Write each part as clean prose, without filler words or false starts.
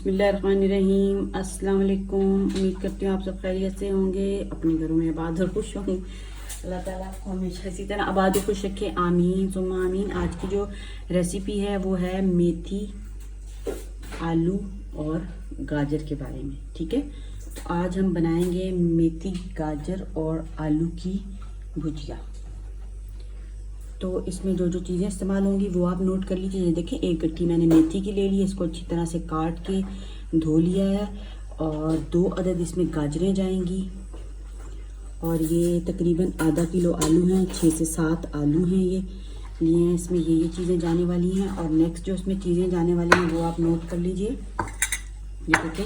बिस्मिल्लाहिर्रहमानिर्रहीम। अस्सलाम वालेकुम। उम्मीद करती हूँ आप सब खैरियत से होंगे, अपने घरों में आबाद और खुश होंगे। अल्लाह ताला आपको हमेशा इसी तरह आबाद और खुश रखे, आमीन सुम्मा आमीन। आज की जो रेसिपी है वो है मेथी, आलू और गाजर के बारे में। ठीक है, तो आज हम बनाएंगे मेथी, गाजर और आलू की भुजिया। तो इसमें जो जो चीज़ें इस्तेमाल होंगी वो आप नोट कर लीजिए। ये देखें, एक गट्ठी मैंने मेथी की ले ली है, इसको अच्छी तरह से काट के धो लिया है। और 2 अदद इसमें गाजरें जाएंगी। और ये तकरीबन आधा किलो आलू हैं, 6 से 7 आलू हैं ये लिए हैं। इसमें ये चीज़ें जाने वाली हैं। और नेक्स्ट जो इसमें चीज़ें जाने वाली हैं वो आप नोट कर लीजिए। ये देखें,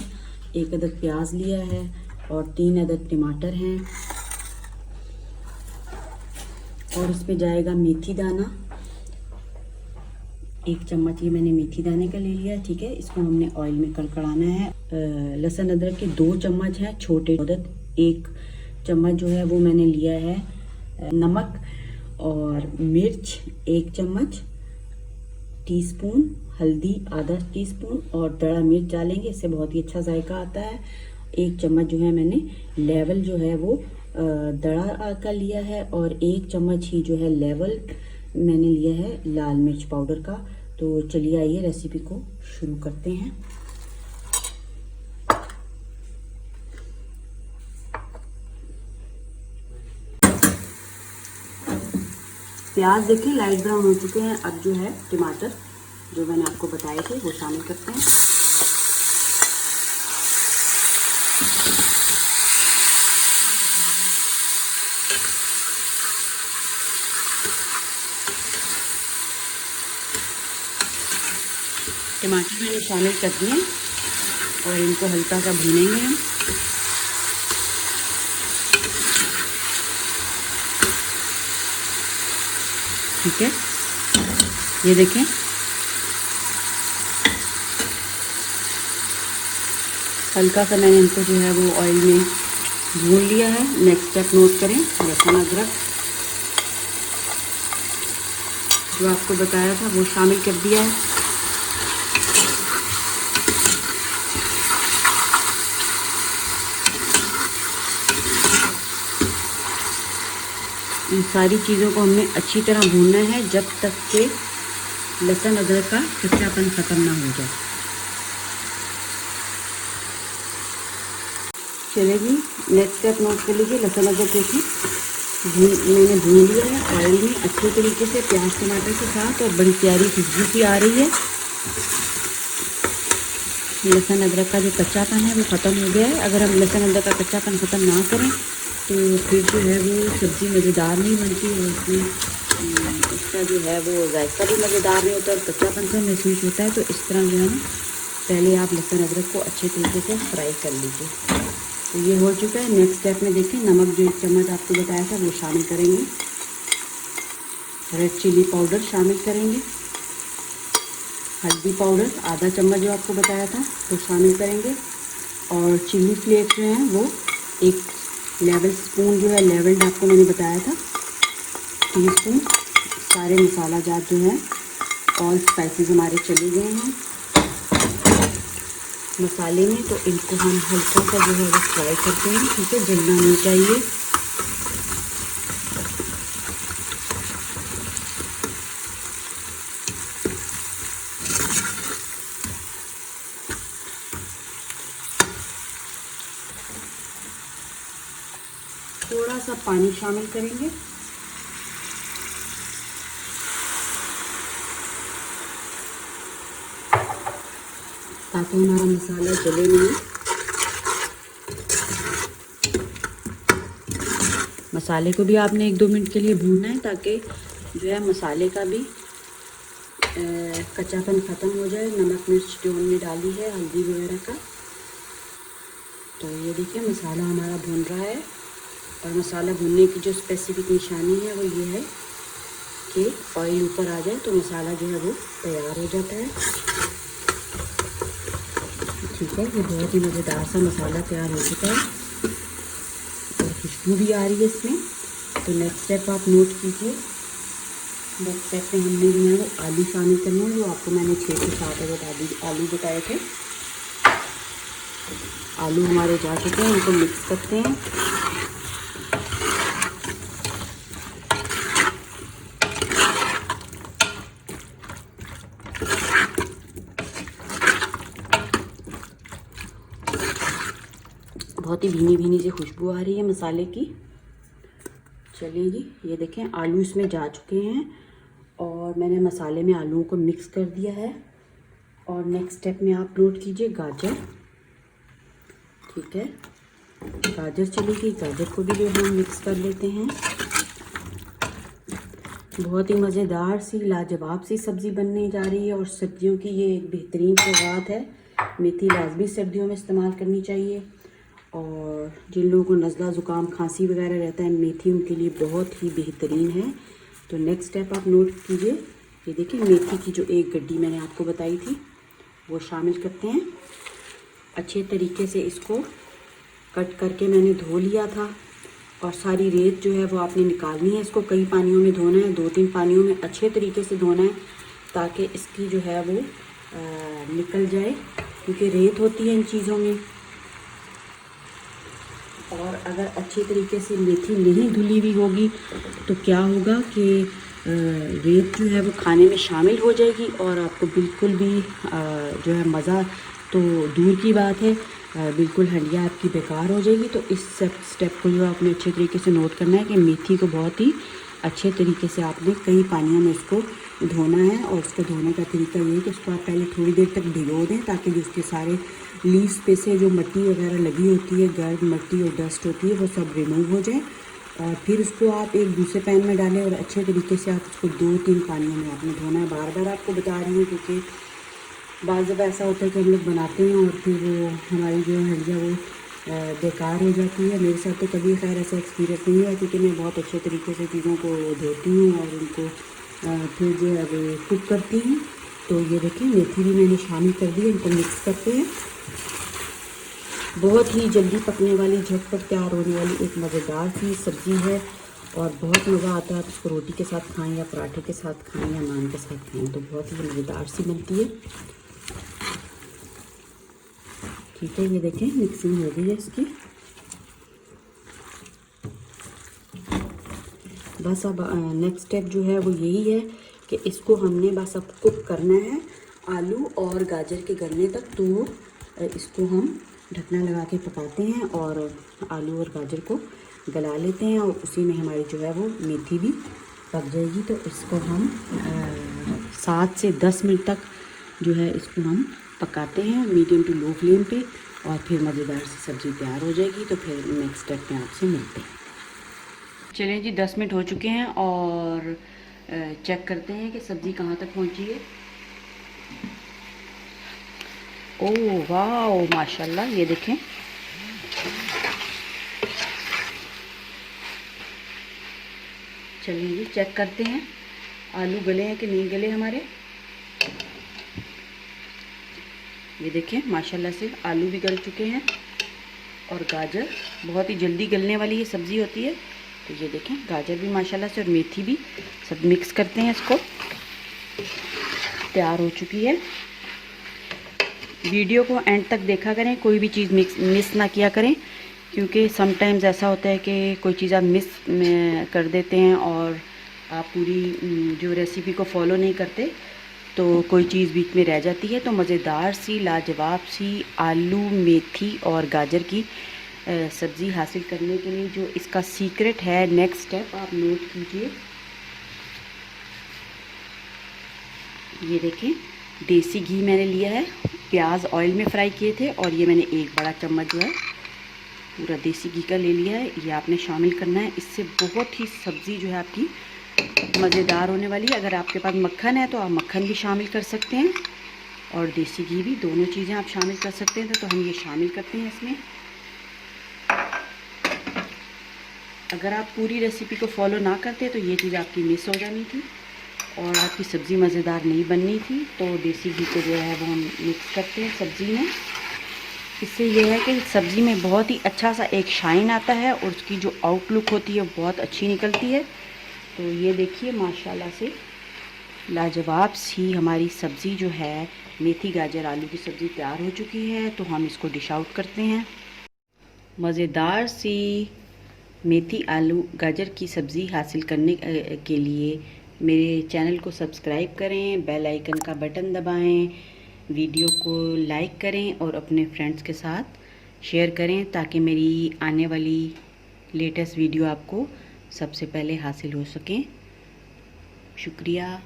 1 अदद प्याज लिया है और 3 अदद टमाटर हैं। और इसमें जाएगा मेथी दाना, 1 चम्मच ये मैंने मेथी दाने का ले लिया। ठीक है, इसको हमने ऑयल में कड़कड़ाना है। लहसुन अदरक के 2 चम्मच हैं छोटे अदद। 1 चम्मच जो है वो मैंने लिया है नमक। और मिर्च 1 चम्मच, टीस्पून हल्दी आधा टीस्पून और दड़ा मिर्च डालेंगे, इससे बहुत ही अच्छा जायका आता है। 1 चम्मच जो है मैंने लेवल जो है वो दड़ा का लिया है। और 1 चम्मच ही जो है लेवल मैंने लिया है लाल मिर्च पाउडर का। तो चलिए आइए रेसिपी को शुरू करते हैं। प्याज देखें लाइट ब्राउन हो चुके हैं। अब जो है टमाटर जो मैंने आपको बताए थे वो शामिल करते हैं। टमाटर मैंने शामिल कर दिए और इनको हल्का सा भूनेंगे हम। ठीक है, ये देखें, हल्का सा मैंने इनको जो है वो ऑयल में भून लिया है। नेक्स्ट स्टेप नोट करें, लहसुन अदरक जो आपको बताया था वो शामिल कर दिया है। इन सारी चीज़ों को हमने अच्छी तरह भूनना है जब तक कि लहसुन अदरक का कच्चापन ख़त्म ना हो जाए। चलेगी, नेक्स्ट स्टेप नोट कर लीजिए। लहसुन अदरक देखिए मैंने भून लिया है ऑयल में अच्छे तरीके से, प्याज टमाटर के साथ, और बड़ी प्यारी खुशबू सी आ रही है। लहसुन अदरक का जो कच्चापन है वो ख़त्म हो गया है। अगर हम लहसुन अदरक का कच्चापन ख़त्म ना करें तो फिर जो है वो सब्ज़ी मज़ेदार नहीं बनती है। उसमें उसका जो है वो जायका भी मज़ेदार नहीं होता और कच्चापन सा महसूस होता है। तो इस तरह जो है ना, पहले आप लहसुन अदरक को अच्छे तरीके से फ्राई कर लीजिए। तो ये हो चुका है। नेक्स्ट स्टेप में देखें, नमक जो 1 चम्मच आपको बताया था वो शामिल करेंगे। रेड चिली पाउडर शामिल करेंगे। हल्दी पाउडर आधा चम्मच जो आपको बताया था वो शामिल करेंगे। और चिली फ्लेक्स जो हैं वो 1 लेवल स्पून जो है, लेवल्ड आपको मैंने बताया था, टीस्पून। सारे मसाला जात जो है, ऑल स्पाइसेस हमारे चले गए हैं मसाले में। तो इनको हम हल्का सा जो है वो फ्राई करते हैं। ठीक है, जलना नहीं चाहिए। थोड़ा सा पानी शामिल करेंगे। ताकि हमारा मसाला जले नहीं। मसाले को भी आपने 1-2 मिनट के लिए भूनना है ताकि जो है मसाले का भी कच्चापन ख़त्म हो जाए। नमक मिर्च जो हमने डाली है, हल्दी वगैरह का। तो ये देखिए मसाला हमारा भून रहा है। और मसाला भूनने की जो स्पेसिफिक निशानी है वो ये है कि ऑयल ऊपर आ जाए तो मसाला जो है वो तैयार हो जाता है। ठीक है, ये बहुत ही मज़ेदार सा मसाला तैयार हो चुका है और खुशबू भी आ रही है इसमें। तो नेक्स्ट स्टेप आप नोट कीजिए। नेक्स्ट स्टेप में हमने जो है वो आलू शामिल करने हैं। जो आपको मैंने 6 से 7 अदद आलू बताए थे। आलू हमारे जा चुके हैं, इनको मिक्स करते हैं। बहुत ही भीनी भीनी सी खुशबू आ रही है मसाले की। चलिए जी, ये देखें आलू इसमें जा चुके हैं और मैंने मसाले में आलूओं को मिक्स कर दिया है। और नेक्स्ट स्टेप में आप नोट कीजिए गाजर। ठीक है, गाजर चली गई, गाजर को भी जो हम मिक्स कर लेते हैं। बहुत ही मज़ेदार सी लाजवाब सी सब्ज़ी बनने जा रही है और सब्जियों की ये एक बेहतरीन सौगात है। मेथी लाजमी सर्दियों में इस्तेमाल करनी चाहिए और जिन लोगों को नज़ला ज़ुकाम खांसी वगैरह रहता है, मेथी उनके लिए बहुत ही बेहतरीन है। तो नेक्स्ट स्टेप आप नोट कीजिए, ये देखिए मेथी की जो एक गड्डी मैंने आपको बताई थी वो शामिल करते हैं। अच्छे तरीके से इसको कट करके मैंने धो लिया था और सारी रेत जो है वो आपने निकालनी है। इसको कई पानियों में धोना है, 2-3 पानियों में अच्छे तरीके से धोना है ताकि इसकी जो है वो निकल जाए, क्योंकि रेत होती है इन चीज़ों में। और अगर अच्छे तरीके से मेथी नहीं धुली हुई होगी तो क्या होगा कि रेत जो है वो खाने में शामिल हो जाएगी और आपको बिल्कुल भी जो है मज़ा तो दूर की बात है, बिल्कुल हंडिया आपकी बेकार हो जाएगी। तो इस स्टेप को जो आपने अच्छे तरीके से नोट करना है कि मेथी को बहुत ही अच्छे तरीके से आपने कई पानियों में इसको धोना है। और उसको धोने का तरीका ये है कि उसको आप पहले थोड़ी देर तक भिगो दें ताकि जो उसके सारे लीव्स पे से जो मिट्टी वगैरह लगी होती है, गर्द मिट्टी और डस्ट होती है, वो सब रिमूव हो जाए। और फिर उसको आप एक दूसरे पैन में डालें और अच्छे तरीके से आप उसको 2-3 पानियों में आपने धोना है। बार बार आपको बता रही हूँ क्योंकि बाज़ दफ़ा ऐसा होता है कि हम लोग बनाते हैं और फिर वो हमारी जो हंडिया वो बेकार हो जाती है। मेरे साथ तो कभी खैर ऐसा एक्सपीरियंस नहीं हुआ क्योंकि मैं बहुत अच्छे तरीके से चीज़ों को धोती हूँ और उनको फिर जो है वो कुक करती हूँ। तो ये देखिए मेथी भी मैंने शामिल कर दी, इनको मिक्स करते हैं। बहुत ही जल्दी पकने वाली, झटपट तैयार होने वाली एक मज़ेदार सी सब्ज़ी है और बहुत मज़ा आता है। आप इसको रोटी के साथ खाएं या पराठे के साथ खाएं या नान के साथ खाएं तो बहुत ही मज़ेदार सी बनती है। ठीक है, ये देखें मिक्सिंग हो गई है इसकी। बस अब नेक्स्ट स्टेप जो है वो यही है कि इसको हमने बस अब कुक करना है आलू और गाजर के गलने तक। तो इसको हम ढकना लगा के पकाते हैं और आलू और गाजर को गला लेते हैं और उसी में हमारी जो है वो मेथी भी पक जाएगी। तो इसको हम 7 से 10 मिनट तक जो है इसको हम पकाते हैं मीडियम टू लो फ्लेम पे और फिर मज़ेदार सी सब्ज़ी तैयार हो जाएगी। तो फिर नेक्स्ट स्टेप में आपसे मिलते हैं। चलें जी, 10 मिनट हो चुके हैं और चेक करते हैं कि सब्ज़ी कहाँ तक पहुँची है। ओह वाह, माशाल्लाह, ये देखें चलिए जी चेक करते हैं आलू गले हैं कि नहीं गले हमारे। ये देखें माशाल्लाह से आलू भी गल चुके हैं और गाजर बहुत ही जल्दी गलने वाली ये सब्ज़ी होती है। तो ये देखें गाजर भी माशाल्लाह से और मेथी भी सब मिक्स करते हैं, इसको तैयार हो चुकी है। वीडियो को एंड तक देखा करें, कोई भी चीज़ मिस ना किया करें क्योंकि समटाइम्स ऐसा होता है कि कोई चीज़ आप मिस कर देते हैं और आप पूरी जो रेसिपी को फॉलो नहीं करते तो कोई चीज़ बीच में रह जाती है। तो मज़ेदार सी लाजवाब सी आलू मेथी और गाजर की सब्ज़ी हासिल करने के लिए जो इसका सीक्रेट है, नेक्स्ट स्टेप आप नोट कीजिए। ये देखें देसी घी मैंने लिया है, प्याज ऑयल में फ्राई किए थे और ये मैंने एक बड़ा चम्मच जो है पूरा देसी घी का ले लिया है, ये आपने शामिल करना है। इससे बहुत ही सब्ज़ी जो है आपकी मज़ेदार होने वाली है। अगर आपके पास मक्खन है तो आप मक्खन भी शामिल कर सकते हैं और देसी घी भी, दोनों चीज़ें आप शामिल कर सकते हैं। तो हम ये शामिल करते हैं इसमें। अगर आप पूरी रेसिपी को फॉलो ना करते तो ये चीज़ आपकी मिस हो जानी थी और आपकी सब्ज़ी मज़ेदार नहीं बननी थी। तो देसी घी को जो है वो हम मिक्स करते हैं सब्ज़ी में। इससे ये है कि सब्ज़ी में बहुत ही अच्छा सा एक शाइन आता है और उसकी जो आउटलुक होती है बहुत अच्छी निकलती है। तो ये देखिए माशाल्लाह से लाजवाब सी हमारी सब्ज़ी जो है मेथी गाजर आलू की सब्ज़ी तैयार हो चुकी है। तो हम इसको डिश आउट करते हैं। मज़ेदार सी मेथी आलू गाजर की सब्ज़ी हासिल करने के लिए मेरे चैनल को सब्सक्राइब करें, बेल आइकन का बटन दबाएं, वीडियो को लाइक करें और अपने फ्रेंड्स के साथ शेयर करें ताकि मेरी आने वाली लेटेस्ट वीडियो आपको सबसे पहले हासिल हो सकें। शुक्रिया।